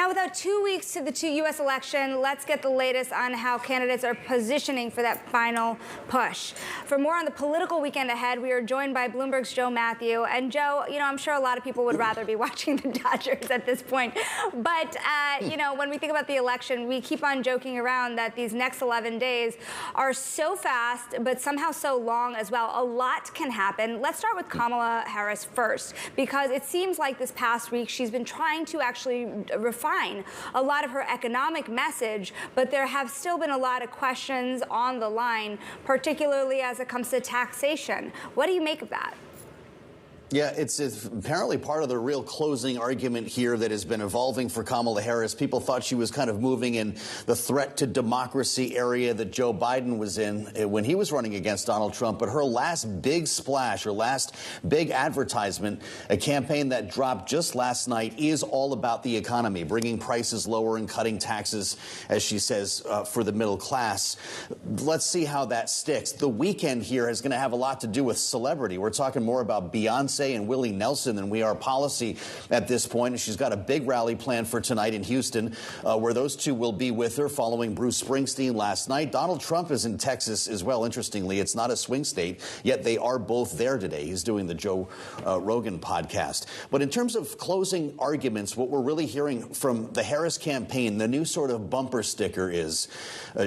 Now, without 2 weeks to the U.S. election, let's get the latest on how candidates are positioning for that final push. For more on the political weekend ahead, we are joined by Bloomberg's Mathieu. And Joe, I'm sure a lot of people would rather be watching the Dodgers at this point. But, when we think about the election, we keep on joking around that these next 11 days are so fast, but somehow so long as well. A lot can happen. Let's start with Kamala Harris first, because it seems like this past week she's been trying to actually refine a lot of her economic message, but there have still been a lot of questions on the line, particularly as it comes to taxation. What do you make of that? Yeah, it's apparently part of the real closing argument here that has been evolving for Kamala Harris. People thought she was kind of moving in the threat to democracy area that Joe Biden was in when he was running against Donald Trump. But her last big splash, her last big advertisement, a campaign that dropped just last night, is all about the economy, bringing prices lower and cutting taxes, as she says, for the middle class. Let's see how that sticks. The weekend here is going to have a lot to do with celebrity. We're talking more about Beyonce and Willie Nelson than we are policy at this point. And she's got a big rally planned for tonight in Houston, where those two will be with her following Bruce Springsteen last night. Donald Trump is in Texas as well. Interestingly, it's not a swing state, yet they are both there today. He's doing the Joe Rogan podcast. But in terms of closing arguments, what we're really hearing from the Harris campaign, the new sort of bumper sticker is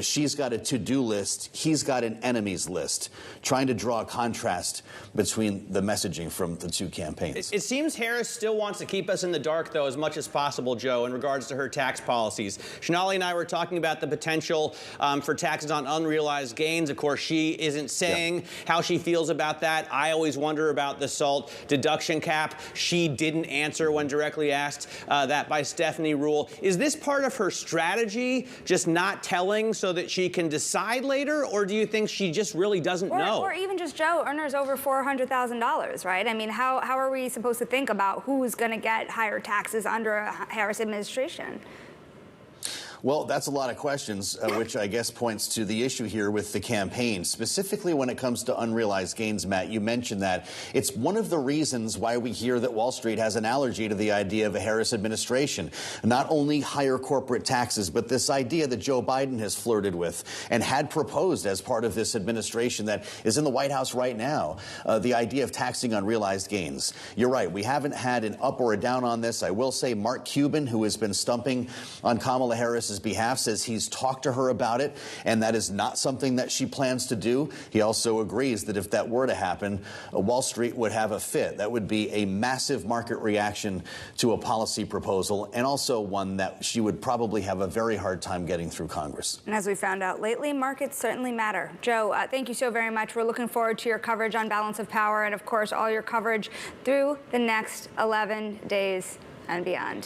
she's got a to-do list, he's got an enemies list, trying to draw a contrast between the messaging from the two campaigns. It seems Harris still wants to keep us in the dark, though, as much as possible, Joe, in regards to her tax policies. Shonali and I were talking about the potential for taxes on unrealized gains. Of course, she isn't saying how she feels about that. I always wonder about the SALT deduction cap. She didn't answer when directly asked that by Stephanie Ruhle. Is this part of her strategy, just not telling so that she can decide later, or do you think she just really doesn't know? Or even just, Joe, earners over $400,000, right? I mean, how are we supposed to think about who's going to get higher taxes under a Harris administration? Well, that's a lot of questions, which I guess points to the issue here with the campaign. Specifically when it comes to unrealized gains, Matt, you mentioned that. It's one of the reasons why we hear that Wall Street has an allergy to the idea of a Harris administration. Not only higher corporate taxes, but this idea that Joe Biden has flirted with and had proposed as part of this administration that is in the White House right now, the idea of taxing unrealized gains. You're right. We haven't had an up or a down on this. I will say Mark Cuban, who has been stumping on Kamala Harris' behalf, says he's talked to her about it, and that is not something that she plans to do. He also agrees that if that were to happen, Wall Street would have a fit. That would be a massive market reaction to a policy proposal, and also one that she would probably have a very hard time getting through Congress. And as we found out lately, markets certainly matter. Joe, thank you so very much. We're looking forward to your coverage on balance of power and, of course, all your coverage through the next 11 days and beyond.